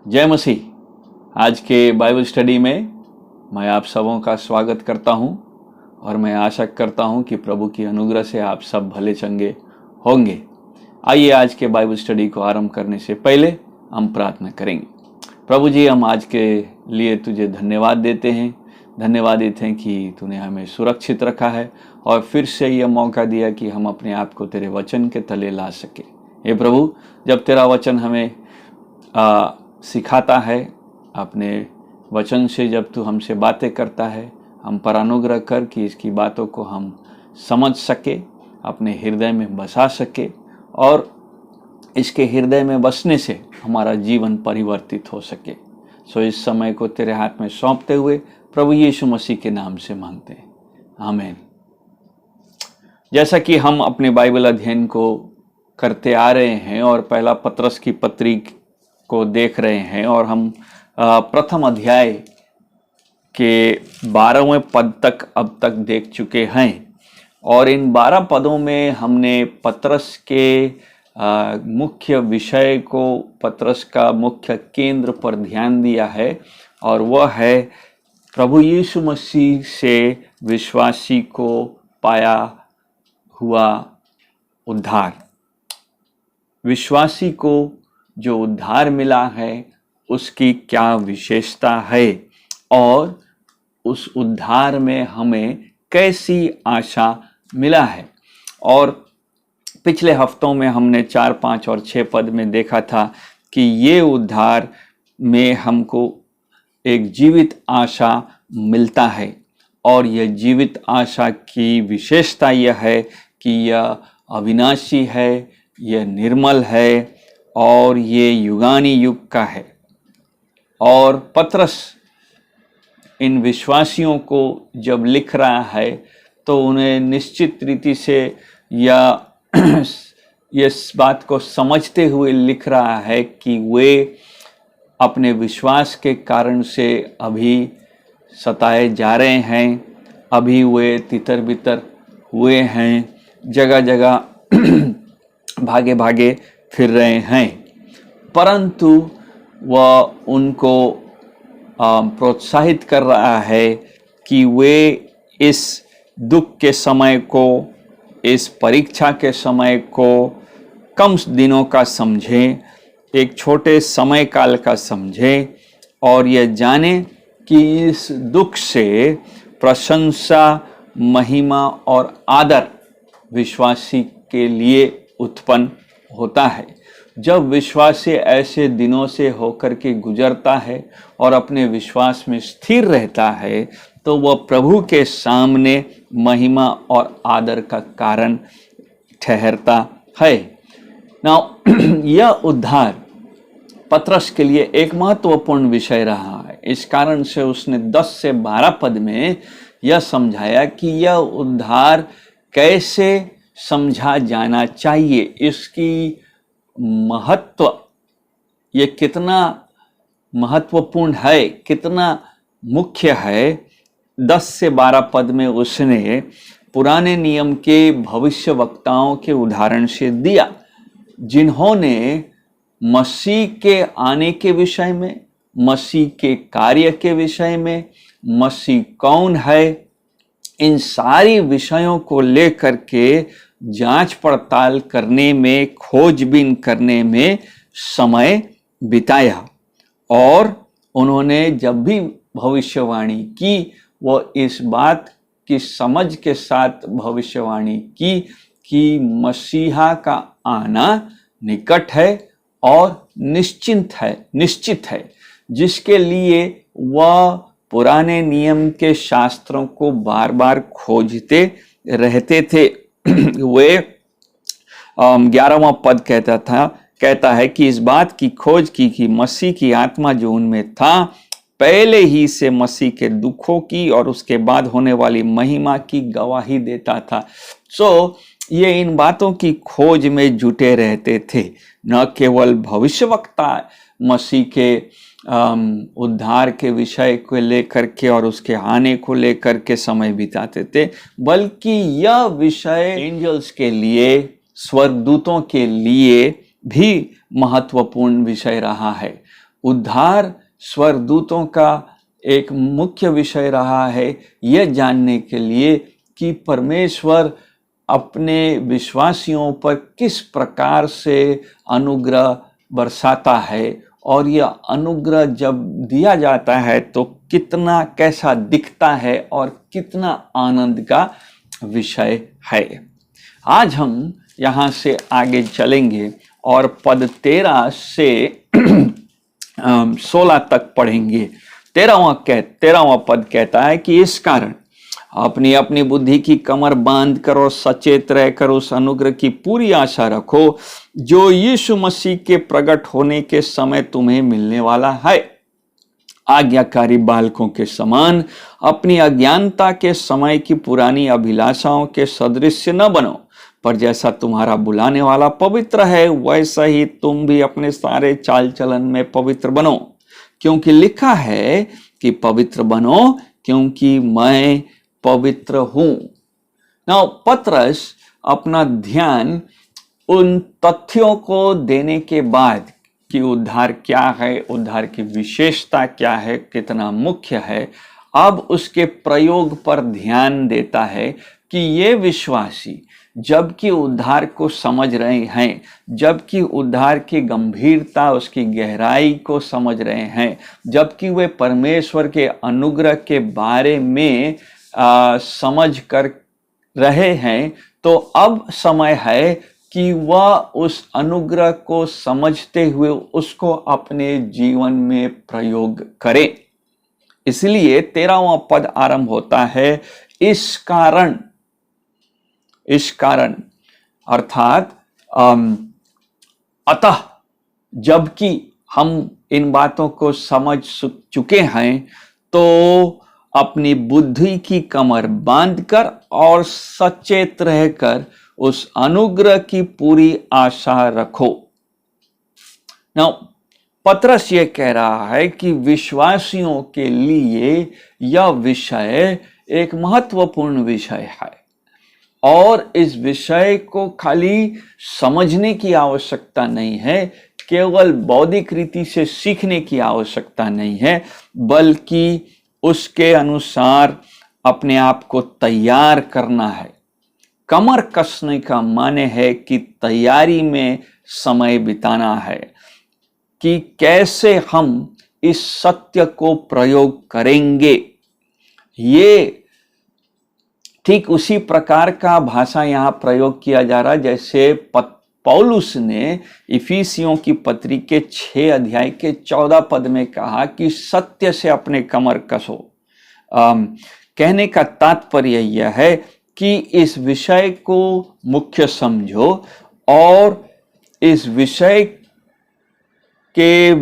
जय मसीह। आज के बाइबल स्टडी में मैं आप सबों का स्वागत करता हूं और मैं आशा करता हूं कि प्रभु की अनुग्रह से आप सब भले चंगे होंगे। आइए आज के बाइबल स्टडी को आरंभ करने से पहले हम प्रार्थना करेंगे। प्रभु जी, हम आज के लिए तुझे धन्यवाद देते हैं। धन्यवाद देते हैं कि तूने हमें सुरक्षित रखा है और फिर से यह मौका दिया कि हम अपने आप को तेरे वचन के तले ला सके। हे प्रभु, जब तेरा वचन हमें सिखाता है, अपने वचन से जब तू हमसे बातें करता है, हम पर अनुग्रह कर कि इसकी बातों को हम समझ सके, अपने हृदय में बसा सके और इसके हृदय में बसने से हमारा जीवन परिवर्तित हो सके। सो इस समय को तेरे हाथ में सौंपते हुए प्रभु यीशु मसीह के नाम से मांगते हैं, आमीन। जैसा कि हम अपने बाइबल अध्ययन को करते आ रहे हैं और पहला पत्रस की पत्री को देख रहे हैं और हम प्रथम अध्याय के 12वें पद तक अब तक देख चुके हैं और इन 12 पदों में हमने पत्रस के मुख्य विषय को, पत्रस का मुख्य केंद्र पर ध्यान दिया है और वह है प्रभु यीशु मसीह से विश्वासी को पाया हुआ उद्धार। विश्वासी को जो उद्धार मिला है उसकी क्या विशेषता है और उस उद्धार में हमें कैसी आशा मिला है। और पिछले हफ्तों में हमने 4, 5 और 6 पद में देखा था कि ये उद्धार में हमको एक जीवित आशा मिलता है और यह जीवित आशा की विशेषता यह है कि यह अविनाशी है, यह निर्मल है और ये युगानी युग का है। और पत्रस इन विश्वासियों को जब लिख रहा है तो उन्हें निश्चित रीति से या इस बात को समझते हुए लिख रहा है कि वे अपने विश्वास के कारण से अभी सताए जा रहे हैं, अभी वे तितर बितर हुए हैं, जगह जगह भागे भागे फिर रहे हैं, परंतु वह उनको प्रोत्साहित कर रहा है कि वे इस दुख के समय को, इस परीक्षा के समय को कम दिनों का समझें, एक छोटे समय काल का समझें और यह जाने कि इस दुख से प्रशंसा, महिमा और आदर विश्वासी के लिए उत्पन्न होता है। जब विश्वासी ऐसे दिनों से होकर के गुजरता है और अपने विश्वास में स्थिर रहता है तो वह प्रभु के सामने महिमा और आदर का कारण ठहरता है। यह उद्धार पत्रस के लिए एक महत्वपूर्ण विषय रहा है। इस कारण से उसने 10 से 12 पद में यह समझाया कि यह उद्धार कैसे समझा जाना चाहिए, इसकी महत्व, ये कितना महत्वपूर्ण है, कितना मुख्य है। 10 से 12 पद में उसने पुराने नियम के भविष्यवक्ताओं के उदाहरण से दिया जिन्होंने मसीह के आने के विषय में, मसीह के कार्य के विषय में, मसीह कौन है, इन सारी विषयों को लेकर के जांच पड़ताल करने में, खोजबीन करने में समय बिताया और उन्होंने जब भी भविष्यवाणी की वो इस बात की समझ के साथ भविष्यवाणी की कि मसीहा का आना निकट है और निश्चित है, जिसके लिए वह पुराने नियम के शास्त्रों को बार बार खोजते रहते थे। वे 11वां पद कहता है कि इस बात की खोज की कि मसीह की आत्मा जो उनमें था पहले ही से मसीह के दुखों की और उसके बाद होने वाली महिमा की गवाही देता था। ये इन बातों की खोज में जुटे रहते थे। न केवल भविष्यवक्ता मसीह के उद्धार के विषय को लेकर के और उसके आने को लेकर के समय बिताते थे, बल्कि यह विषय एंजल्स के लिए, स्वर्गदूतों के लिए भी महत्वपूर्ण विषय रहा है। उद्धार स्वर्गदूतों का एक मुख्य विषय रहा है, यह जानने के लिए कि परमेश्वर अपने विश्वासियों पर किस प्रकार से अनुग्रह बरसाता है, और यह अनुग्रह जब दिया जाता है तो कितना कैसा दिखता है और कितना आनंद का विषय है। आज हम यहाँ से आगे चलेंगे और पद 13 से 16 तक पढ़ेंगे। 13वां पद कहता है कि इस कारण अपनी अपनी बुद्धि की कमर बांध कर और सचेत रहकर उस अनुग्रह की पूरी आशा रखो जो यीशु मसीह के प्रकट होने के समय तुम्हें मिलने वाला है। आज्ञाकारी बालकों के समान अपनी अज्ञानता के समय की पुरानी अभिलाषाओं के सदृश न बनो, पर जैसा तुम्हारा बुलाने वाला पवित्र है वैसा ही तुम भी अपने सारे चाल चलन में पवित्र बनो, क्योंकि लिखा है कि पवित्र बनो क्योंकि मैं पवित्र हूं। नाउ पतरस अपना ध्यान उन तथ्यों को देने के बाद कि उद्धार क्या है, उद्धार की विशेषता क्या है, कितना मुख्य है, अब उसके प्रयोग पर ध्यान देता है कि ये विश्वासी जबकि उद्धार को समझ रहे हैं, जबकि उद्धार की गंभीरता, उसकी गहराई को समझ रहे हैं, जबकि वे परमेश्वर के अनुग्रह के बारे में समझ कर रहे हैं, तो अब समय है कि वह उस अनुग्रह को समझते हुए उसको अपने जीवन में प्रयोग करें। इसलिए 13वां पद आरंभ होता है इस कारण अर्थात अतः जबकि हम इन बातों को समझ चुके हैं तो अपनी बुद्धि की कमर बांधकर और सचेत रहकर उस अनुग्रह की पूरी आशा रखो। नाउ पतरस ये कह रहा है कि विश्वासियों के लिए यह विषय एक महत्वपूर्ण विषय है और इस विषय को खाली समझने की आवश्यकता नहीं है, केवल बौद्धिक रीति से सीखने की आवश्यकता नहीं है, बल्कि उसके अनुसार अपने आप को तैयार करना है। कमर कसने का माने है कि तैयारी में समय बिताना है कि कैसे हम इस सत्य को प्रयोग करेंगे। ये ठीक उसी प्रकार का भाषा यहाँ प्रयोग किया जा रहा है जैसे पौलुस ने इफिसियों की पत्री के 6 अध्याय के 14 पद में कहा कि सत्य से अपने कमर कसो। कहने का तात्पर्य यह है कि इस विषय को मुख्य समझो और इस विषय के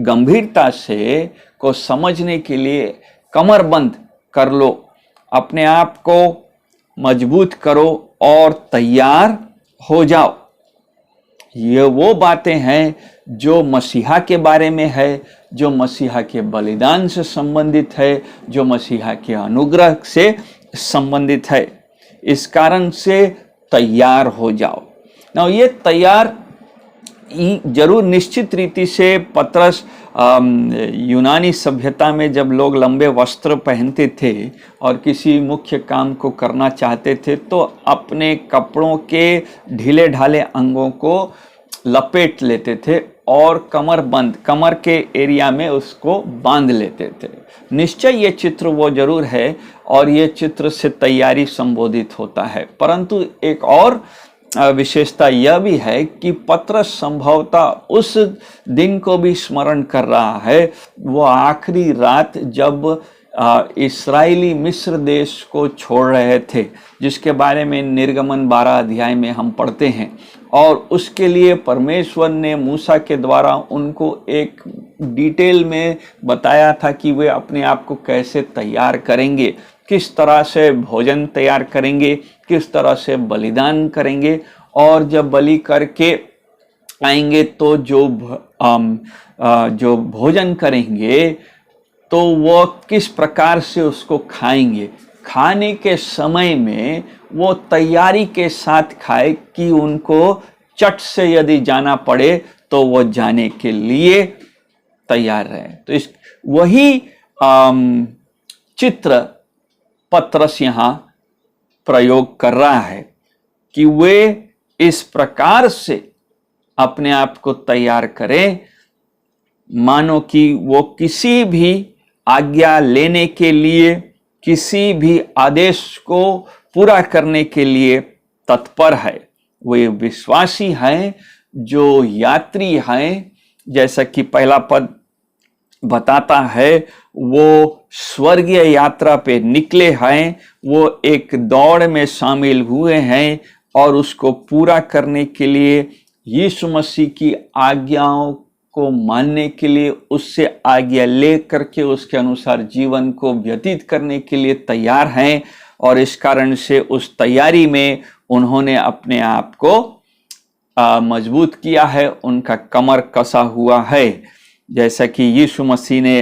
गंभीरता से को समझने के लिए कमरबंद कर लो, अपने आप को मजबूत करो और तैयार हो जाओ। ये वो बातें हैं जो मसीहा के बारे में है, जो मसीहा के बलिदान से संबंधित है, जो मसीहा के अनुग्रह से संबंधित है। इस कारण से तैयार हो जाओ। ना ये तैयार जरूर निश्चित रीति से पतरस यूनानी सभ्यता में जब लोग लंबे वस्त्र पहनते थे और किसी मुख्य काम को करना चाहते थे तो अपने कपड़ों के ढीले ढाले अंगों को लपेट लेते थे और कमर के एरिया में उसको बांध लेते थे। निश्चय ये चित्र वो जरूर है और ये चित्र से तैयारी संबोधित होता है, परंतु एक और विशेषता यह भी है कि पतरस संभवतः उस दिन को भी स्मरण कर रहा है, वो आखिरी रात जब इस्राएली मिस्र देश को छोड़ रहे थे, जिसके बारे में निर्गमन 12 अध्याय में हम पढ़ते हैं, और उसके लिए परमेश्वर ने मूसा के द्वारा उनको एक डिटेल में बताया था कि वे अपने आप को कैसे तैयार करेंगे, किस तरह से भोजन तैयार करेंगे, किस तरह से बलिदान करेंगे, और जब बलि करके आएंगे तो जो भोजन करेंगे तो वो किस प्रकार से उसको खाएंगे। खाने के समय में वो तैयारी के साथ खाए कि उनको चट से यदि जाना पड़े तो वो जाने के लिए तैयार रहें। तो इस वही चित्र पत्रस यहाँ प्रयोग कर रहा है कि वे इस प्रकार से अपने आप को तैयार करें मानो कि वो किसी भी आज्ञा लेने के लिए, किसी भी आदेश को पूरा करने के लिए तत्पर है। वे विश्वासी हैं जो यात्री हैं, जैसा कि पहला पद बताता है, वो स्वर्गीय यात्रा पे निकले हैं, वो एक दौड़ में शामिल हुए हैं और उसको पूरा करने के लिए यीशु मसीह की आज्ञाओं को मानने के लिए, उससे आज्ञा ले करके उसके अनुसार जीवन को व्यतीत करने के लिए तैयार हैं। और इस कारण से उस तैयारी में उन्होंने अपने आप को मजबूत किया है, उनका कमर कसा हुआ है। जैसा कि यीशु मसीह ने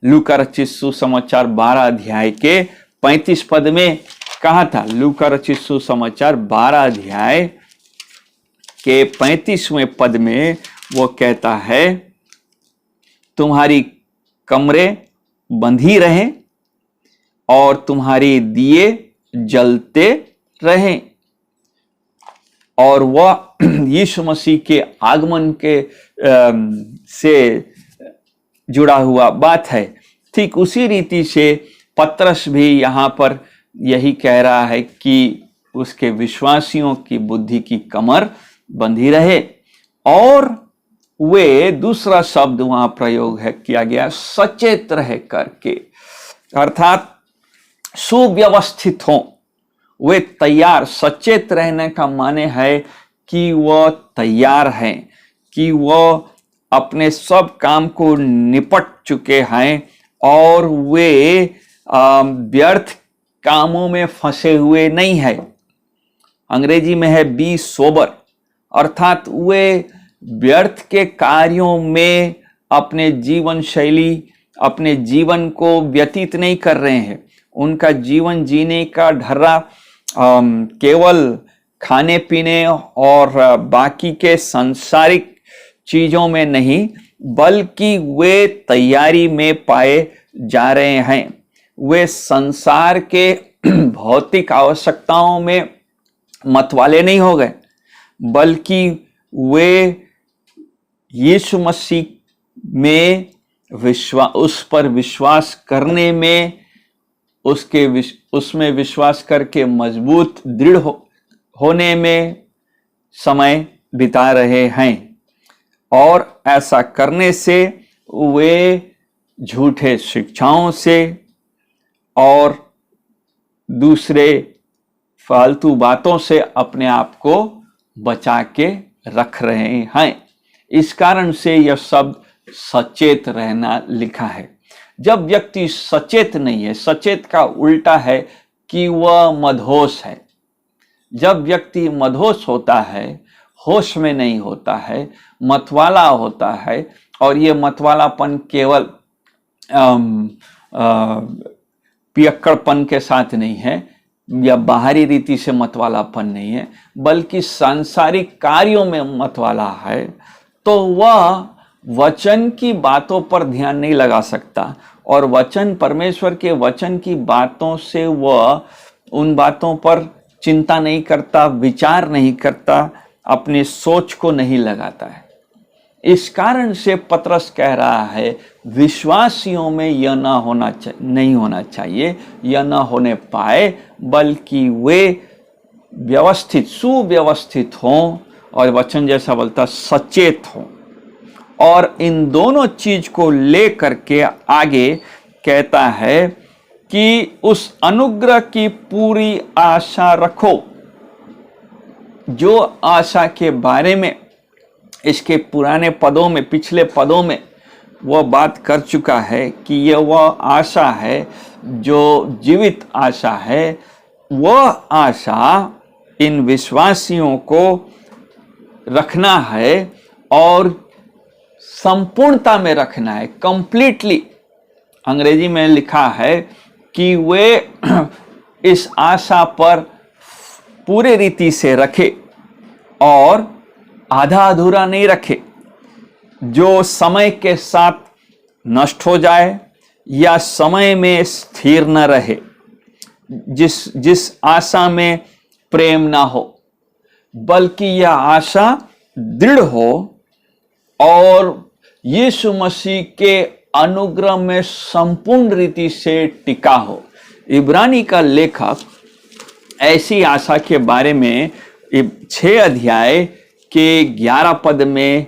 लूका रचित सुसमाचार 12 अध्याय के 35 पद में कहा था। लूका रचित सुसमाचार 12 अध्याय के 35वें पद में वो कहता है, तुम्हारी कमरें बंधी रहें और तुम्हारे दिए जलते रहें। और वह यीशु मसीह के आगमन के से जुड़ा हुआ बात है। ठीक उसी रीति से पत्रस भी यहाँ पर यही कह रहा है कि उसके विश्वासियों की बुद्धि की कमर बंधी रहे। और वे, दूसरा शब्द वहां प्रयोग है किया गया, सचेत रह करके, अर्थात सुव्यवस्थित हों, वे तैयार। सचेत रहने का माने है कि वह तैयार हैं, कि वह अपने सब काम को निपट चुके हैं और वे व्यर्थ कामों में फंसे हुए नहीं है। अंग्रेजी में है बी सोबर, अर्थात वे व्यर्थ के कार्यों में अपने जीवन शैली, अपने जीवन को व्यतीत नहीं कर रहे हैं। उनका जीवन जीने का ढर्रा केवल खाने पीने और बाकी के सांसारिक चीजों में नहीं, बल्कि वे तैयारी में पाए जा रहे हैं। वे संसार के भौतिक आवश्यकताओं में मतवाले नहीं हो गए, बल्कि वे यीशु मसीह में उस पर विश्वास करने में, उसमें विश्वास करके मजबूत दृढ़ होने में समय बिता रहे हैं। और ऐसा करने से वे झूठे शिक्षाओं से और दूसरे फालतू बातों से अपने आप को बचा के रख रहे हैं। इस कारण से यह शब्द सचेत रहना लिखा है। जब व्यक्ति सचेत नहीं है, सचेत का उल्टा है कि वह मदहोश है। जब व्यक्ति मदहोश होता है, होश में नहीं होता है, मतवाला होता है, और ये मतवालापन केवल पियक्कड़पन के साथ नहीं है या बाहरी रीति से मतवालापन नहीं है, बल्कि सांसारिक कार्यों में मतवाला है, तो वह वचन की बातों पर ध्यान नहीं लगा सकता। और वचन, परमेश्वर के वचन की बातों से वह उन बातों पर चिंता नहीं करता, विचार नहीं करता, अपनी सोच को नहीं लगाता है। इस कारण से पतरस कह रहा है, विश्वासियों में यह नहीं होना चाहिए, यह न होने पाए, बल्कि वे व्यवस्थित, सुव्यवस्थित हों, और वचन जैसा बोलता सचेत हों। और इन दोनों चीज को लेकर के आगे कहता है कि उस अनुग्रह की पूरी आशा रखो। जो आशा के बारे में इसके पुराने पदों में, पिछले पदों में वह बात कर चुका है कि यह वह आशा है जो जीवित आशा है। वह आशा इन विश्वासियों को रखना है और संपूर्णता में रखना है, कंप्लीटली। अंग्रेजी में लिखा है कि वे इस आशा पर पूरे रीति से रखे और आधा अधूरा नहीं रखे। जो समय के साथ नष्ट हो जाए या समय में स्थिर न रहे, जिस आशा में प्रेम ना हो, बल्कि यह आशा दृढ़ हो और यीशु मसीह के अनुग्रह में संपूर्ण रीति से टिका हो। इब्रानी का लेखक ऐसी आशा के बारे में 6 अध्याय के 11 पद में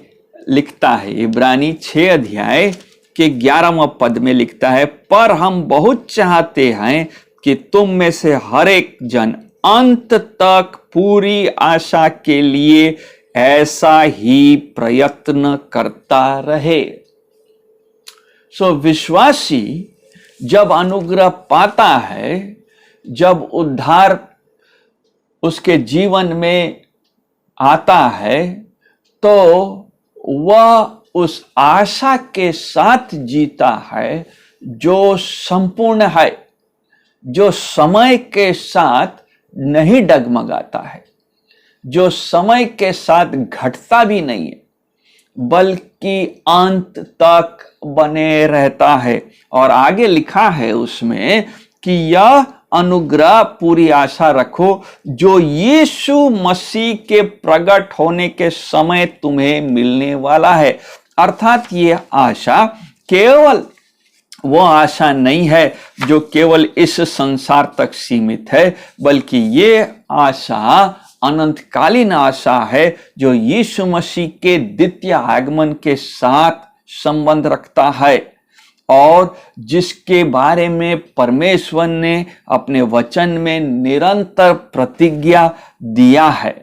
लिखता है। इब्रानी 6 अध्याय के 11वां पद में लिखता है, पर हम बहुत चाहते हैं कि तुम में से हर एक जन अंत तक पूरी आशा के लिए ऐसा ही प्रयत्न करता रहे। विश्वासी जब अनुग्रह पाता है, जब उद्धार उसके जीवन में आता है, तो वह उस आशा के साथ जीता है जो संपूर्ण है, जो समय के साथ नहीं डगमगाता है, जो समय के साथ घटता भी नहीं है, बल्कि अंत तक बने रहता है। और आगे लिखा है उसमें कि यह अनुग्रह पूरी आशा रखो जो यीशु मसीह के प्रकट होने के समय तुम्हें मिलने वाला है। अर्थात ये आशा केवल वो आशा नहीं है जो केवल इस संसार तक सीमित है, बल्कि ये आशा अनंतकालीन आशा है जो यीशु मसीह के द्वितीय आगमन के साथ संबंध रखता है और जिसके बारे में परमेश्वर ने अपने वचन में निरंतर प्रतिज्ञा दिया है।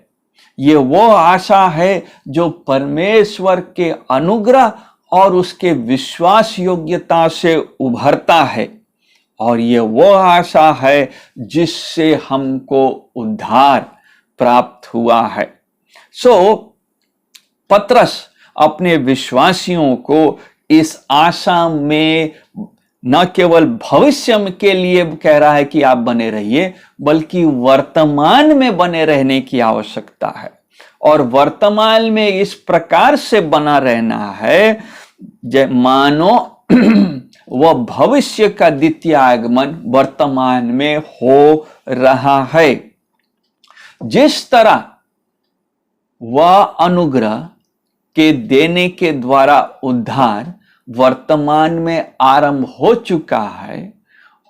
ये वो आशा है जो परमेश्वर के अनुग्रह और उसके विश्वास योग्यता से उभरता है, और ये वो आशा है जिससे हमको उद्धार प्राप्त हुआ है। पतरस अपने विश्वासियों को इस आशा में न केवल भविष्य के लिए कह रहा है कि आप बने रहिए, बल्कि वर्तमान में बने रहने की आवश्यकता है। और वर्तमान में इस प्रकार से बना रहना है मानो वह भविष्य का द्वितीय आगमन वर्तमान में हो रहा है। जिस तरह वह अनुग्रह के देने के द्वारा उद्धार वर्तमान में आरंभ हो चुका है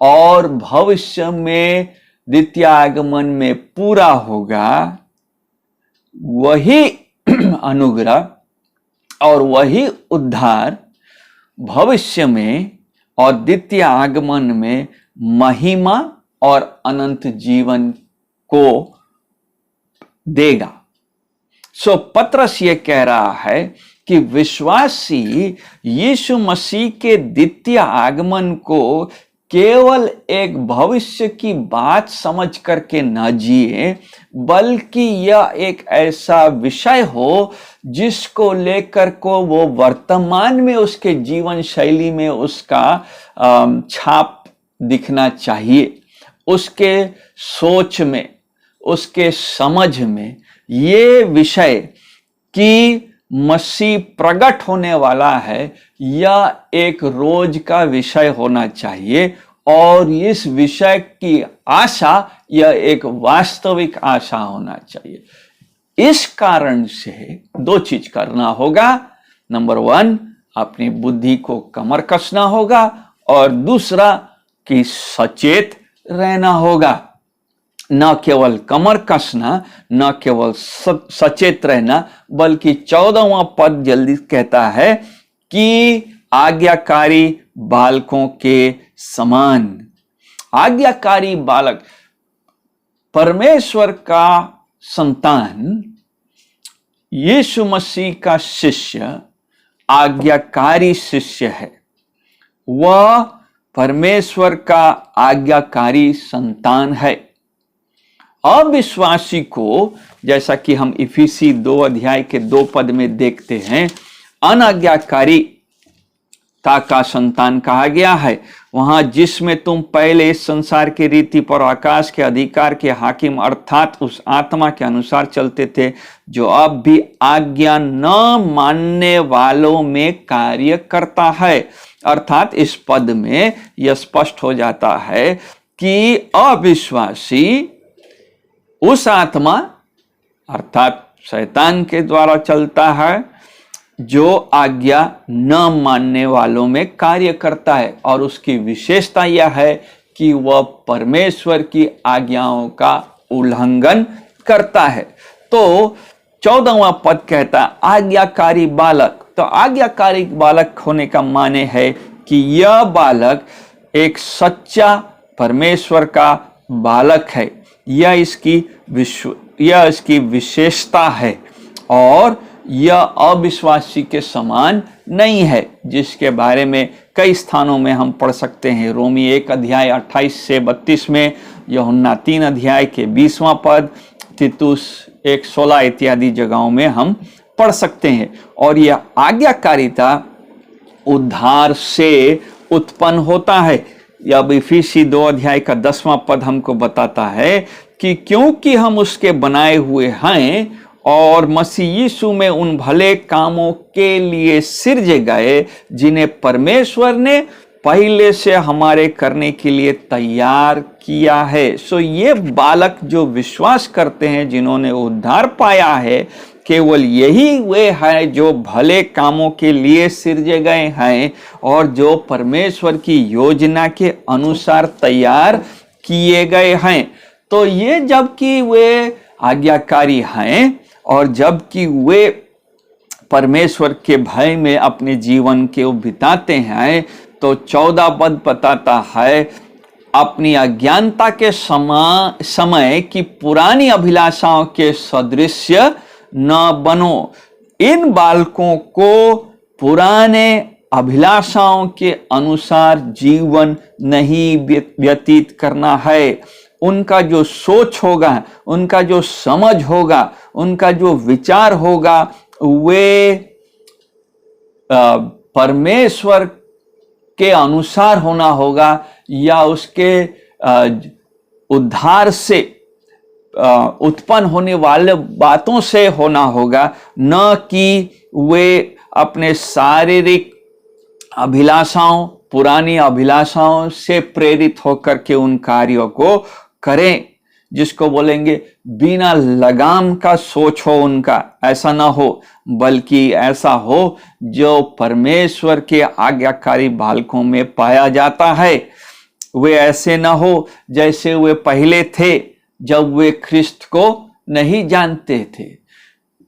और भविष्य में द्वितीय आगमन में पूरा होगा, वही अनुग्रह और वही उद्धार भविष्य में और द्वितीय आगमन में महिमा और अनंत जीवन को देगा। पतरस ये कह रहा है कि विश्वासी यीशु मसीह के द्वितीय आगमन को केवल एक भविष्य की बात समझ करके न जिए, बल्कि यह एक ऐसा विषय हो जिसको लेकर को वो वर्तमान में उसके जीवन शैली में उसका छाप दिखना चाहिए, उसके सोच में, उसके समझ में ये विषय कि मसीह प्रकट होने वाला है, यह एक रोज का विषय होना चाहिए। और इस विषय की आशा यह एक वास्तविक आशा होना चाहिए। इस कारण से 2 चीज करना होगा। नंबर 1, अपनी बुद्धि को कमर कसना होगा, और दूसरा कि सचेत रहना होगा। न केवल कमर कसना, न केवल सचेत रहना, बल्कि 14वां पद जल्दी कहता है कि आज्ञाकारी बालकों के समान। आज्ञाकारी बालक परमेश्वर का संतान, यीशु मसीह का शिष्य आज्ञाकारी शिष्य है। वह परमेश्वर का आज्ञाकारी संतान है। अविश्वासी को, जैसा कि हम इफिसी 2 अध्याय के 2 पद में देखते हैं, अनाज्ञाकारिता का संतान कहा गया है। वहां जिसमें तुम पहले इस संसार की रीति पर आकाश के अधिकार के हाकिम अर्थात उस आत्मा के अनुसार चलते थे, जो अब भी आज्ञा न मानने वालों में कार्य करता है। अर्थात इस पद में यह स्पष्ट हो जाता है कि अविश्वासी उस आत्मा अर्थात शैतान के द्वारा चलता है, जो आज्ञा न मानने वालों में कार्य करता है, और उसकी विशेषता यह है कि वह परमेश्वर की आज्ञाओं का उल्लंघन करता है। तो 14वां पद कहता है आज्ञाकारी बालक। तो आज्ञाकारी बालक होने का माने है कि यह बालक एक सच्चा परमेश्वर का बालक है। यह इसकी विशेषता है, और यह अविश्वासी के समान नहीं है, जिसके बारे में कई स्थानों में हम पढ़ सकते हैं। रोमी 1 अध्याय 28 से 32 में, यूहन्ना 3 अध्याय के 20वां पद, तीतुस 1:16 इत्यादि जगहों में हम पढ़ सकते हैं। और यह आज्ञाकारिता उद्धार से उत्पन्न होता है। अब इफिसी 2 अध्याय का 10वां पद हमको बताता है कि क्योंकि हम उसके बनाए हुए हैं और मसीह यीशु में उन भले कामों के लिए सिरजे गए, जिन्हें परमेश्वर ने पहले से हमारे करने के लिए तैयार किया है। सो ये बालक जो विश्वास करते हैं, जिन्होंने उद्धार पाया है, केवल यही वे हैं जो भले कामों के लिए सिरजे गए हैं और जो परमेश्वर की योजना के अनुसार तैयार किए गए हैं। तो ये जबकि वे आज्ञाकारी हैं और जबकि वे परमेश्वर के भय में अपने जीवन को बिताते हैं, तो 14 पद बताता है अपनी अज्ञानता के समय की पुरानी अभिलाषाओं के सदृश न बनो। इन बालकों को पुराने अभिलाषाओं के अनुसार जीवन नहीं व्यतीत करना है। उनका जो सोच होगा, उनका जो समझ होगा, उनका जो विचार होगा, वे परमेश्वर के अनुसार होना होगा, या उसके उद्धार से उत्पन्न होने वाले बातों से होना होगा, न कि वे अपने शारीरिक अभिलाषाओं, पुरानी अभिलाषाओं से प्रेरित होकर के उन कार्यों को करें, जिसको बोलेंगे बिना लगाम का सोच हो उनका। ऐसा ना हो, बल्कि ऐसा हो जो परमेश्वर के आज्ञाकारी बालकों में पाया जाता है। वे ऐसे ना हो जैसे वे पहले थे, जब वे ख्रिस्त को नहीं जानते थे।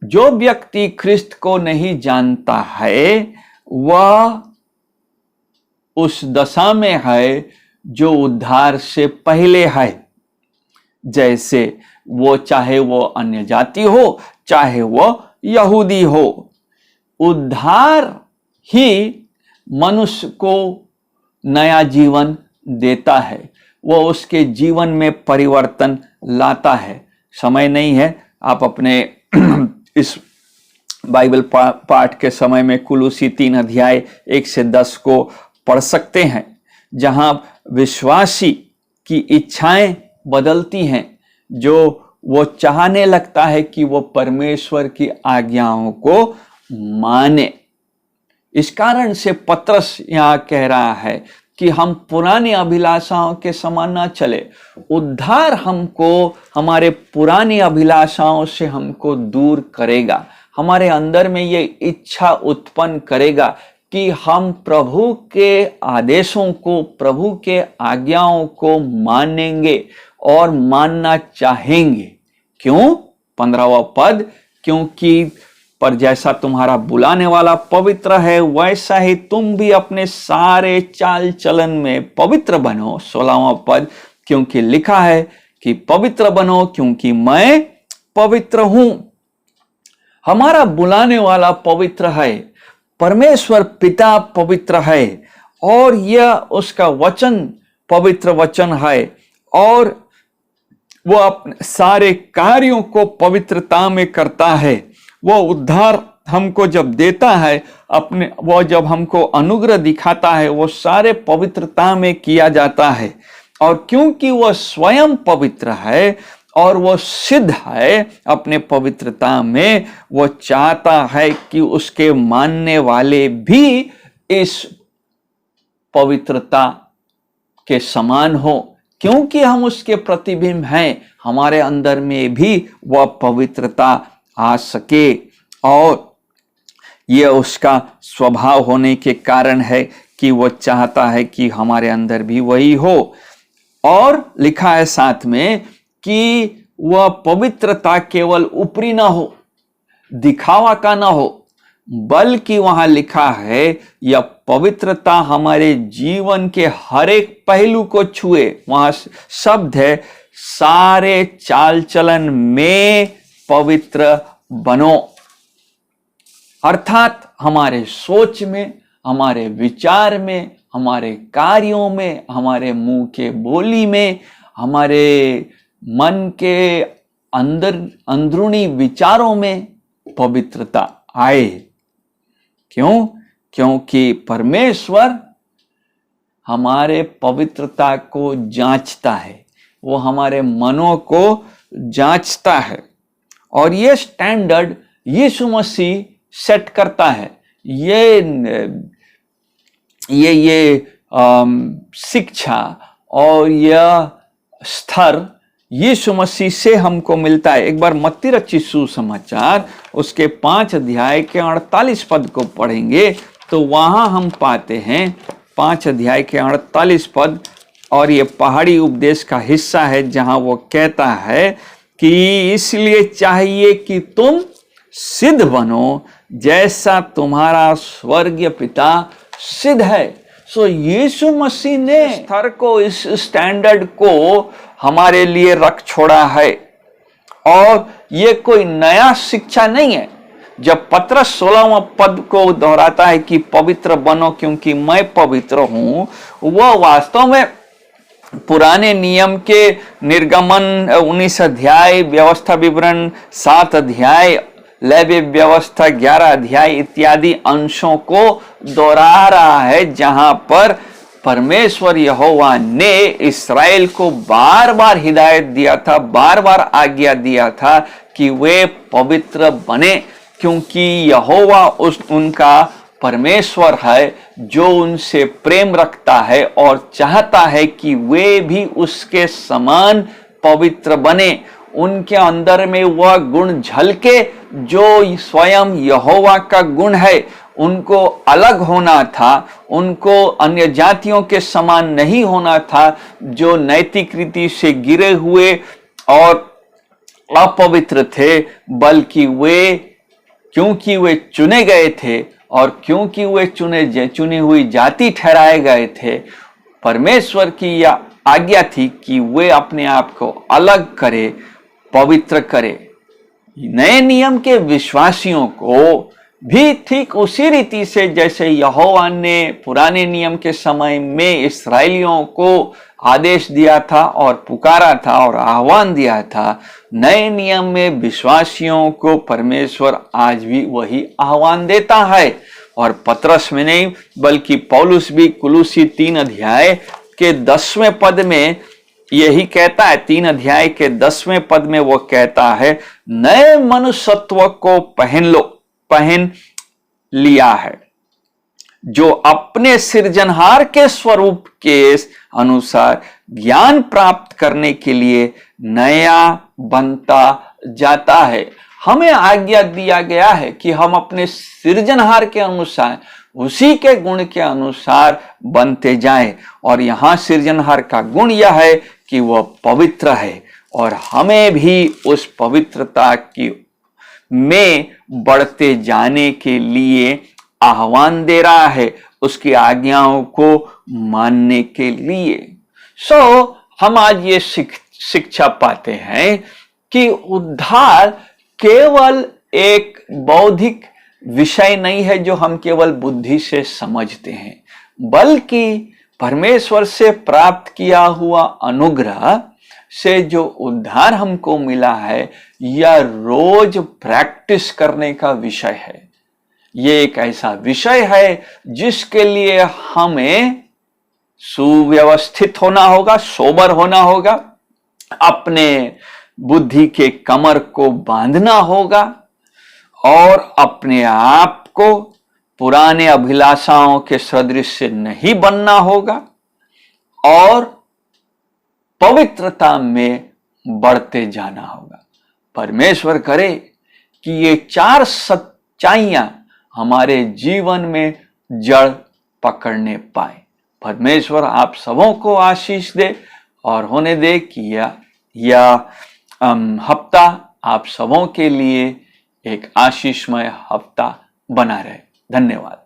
जो व्यक्ति ख्रिस्त को नहीं जानता है, वह उस दशा में है जो उद्धार से पहले है। जैसे वो, चाहे वो अन्य जाति हो, चाहे वो यहूदी हो, उद्धार ही मनुष्य को नया जीवन देता है। वो उसके जीवन में परिवर्तन लाता है। समय नहीं है, आप अपने इस बाइबल पाठ के समय में कुलुसी 3 अध्याय 1 से 10 को पढ़ सकते हैं, जहां विश्वासी की इच्छाएं बदलती हैं, जो वो चाहने लगता है कि वो परमेश्वर की आज्ञाओं को माने। इस कारण से पतरस यहां कह रहा है कि हम पुरानी अभिलाषाओं के समान ना चले। उद्धार हमको हमारे पुरानी अभिलाषाओं से हमको दूर करेगा, हमारे अंदर में ये इच्छा उत्पन्न करेगा कि हम प्रभु के आदेशों को, प्रभु के आज्ञाओं को मानेंगे और मानना चाहेंगे। क्यों? 15वां पद, क्योंकि पर जैसा तुम्हारा बुलाने वाला पवित्र है, वैसा ही तुम भी अपने सारे चाल चलन में पवित्र बनो। 16वां पद, क्योंकि लिखा है कि पवित्र बनो क्योंकि मैं पवित्र हूं। हमारा बुलाने वाला पवित्र है, परमेश्वर पिता पवित्र है, और यह उसका वचन पवित्र वचन है, और वो अपने सारे कार्यों को पवित्रता में करता है। वो उद्धार हमको जब देता है, अपने वो जब हमको अनुग्रह दिखाता है, वो सारे पवित्रता में किया जाता है। और क्योंकि वो स्वयं पवित्र है और वो सिद्ध है अपने पवित्रता में, वो चाहता है कि उसके मानने वाले भी इस पवित्रता के समान हो। क्योंकि हम उसके प्रतिबिंब हैं, हमारे अंदर में भी वह पवित्रता आ सके, और यह उसका स्वभाव होने के कारण है कि वो चाहता है कि हमारे अंदर भी वही हो। और लिखा है साथ में कि वह पवित्रता केवल ऊपरी ना हो, दिखावा का ना हो, बल्कि वहां लिखा है यह पवित्रता हमारे जीवन के हर एक पहलू को छुए। वहां शब्द है सारे चाल चलन में पवित्र बनो, अर्थात हमारे सोच में, हमारे विचार में, हमारे कार्यों में, हमारे मुंह के बोली में, हमारे मन के अंदरूनी विचारों में पवित्रता आए। क्यों? क्योंकि परमेश्वर हमारे पवित्रता को जांचता है, वो हमारे मनों को जांचता है, और ये स्टैंडर्ड यीशु मसीह सेट करता है। ये शिक्षा और यह स्तर यीशु मसीह से हमको मिलता है। एक बार मत्ती रचित सुसमाचार उसके 5 अध्याय के 48 पद को पढ़ेंगे तो वहां हम पाते हैं 5 अध्याय के 48 पद, और ये पहाड़ी उपदेश का हिस्सा है जहां वो कहता है कि इसलिए चाहिए कि तुम सिद्ध बनो जैसा तुम्हारा स्वर्गीय पिता सिद्ध है। सो यीशु मसीह ने स्तर को, इस स्टैंडर्ड को हमारे लिए रख छोड़ा है, और ये कोई नया शिक्षा नहीं है। जब पत्रस 16वां पद को दोहराता है कि पवित्र बनो क्योंकि मैं पवित्र हूं, वह वास्तव में पुराने नियम के निर्गमन 19 अध्याय, व्यवस्था विवरण 7 अध्याय, लेवी व्यवस्था 11 अध्याय इत्यादि अंशों को दोहरा रहा है, जहां पर परमेश्वर यहोवा ने इस्राएल को बार बार हिदायत दिया था, बार बार आज्ञा दिया था कि वे पवित्र बने, क्योंकि यहोवा उनका परमेश्वर है जो उनसे प्रेम रखता है और चाहता है कि वे भी उसके समान पवित्र बने। उनके अंदर में वह गुण झलके जो स्वयं यहोवा का गुण है। उनको अलग होना था, उनको अन्य जातियों के समान नहीं होना था जो नैतिक रीति से गिरे हुए और अपवित्र थे, बल्कि वे, क्योंकि वे चुने गए थे और क्योंकि वे चुनी हुई जाति ठहराए गए थे, परमेश्वर की यह आज्ञा थी कि वे अपने आप को अलग करे, पवित्र करे। नए नियम के विश्वासियों को भी ठीक उसी रीति से जैसे यहोवा ने पुराने नियम के समय में इस्राएलियों को आदेश दिया था और पुकारा था और आह्वान दिया था, नए नियम में विश्वासियों को परमेश्वर आज भी वही आह्वान देता है। और पतरस में नहीं बल्कि पौलुस भी कुलुसी 3 अध्याय के 10वें पद में यही कहता है। 3 अध्याय के 10वें पद में वो कहता है, नए मनुष्यत्व को पहन लिया है, जो अपने सृजनहार के स्वरूप के अनुसार ज्ञान प्राप्त करने के लिए नया बनता जाता है। हमें आज्ञा दिया गया है कि हम अपने सृजनहार के अनुसार, उसी के गुण के अनुसार बनते जाएं। और यहां सृजनहार का गुण यह है कि वह पवित्र है, और हमें भी उस पवित्रता की में बढ़ते जाने के लिए आह्वान दे रहा है, उसकी आज्ञाओं को मानने के लिए। हम आज ये शिक्षा पाते हैं कि उद्धार केवल एक बौद्धिक विषय नहीं है जो हम केवल बुद्धि से समझते हैं, बल्कि परमेश्वर से प्राप्त किया हुआ अनुग्रह से जो उद्धार हमको मिला है, यह रोज प्रैक्टिस करने का विषय है। ये एक ऐसा विषय है जिसके लिए हमें सुव्यवस्थित होना होगा, सोबर होना होगा, अपने बुद्धि के कमर को बांधना होगा और अपने आप को पुराने अभिलाषाओं के सदृश से नहीं बनना होगा और पवित्रता में बढ़ते जाना होगा। परमेश्वर करे कि ये 4 सच्चाइयां हमारे जीवन में जड़ पकड़ने पाए। परमेश्वर आप सबों को आशीष दे और होने दे कि यह हफ्ता आप सबों के लिए एक आशीषमय हफ्ता बना रहे। धन्यवाद।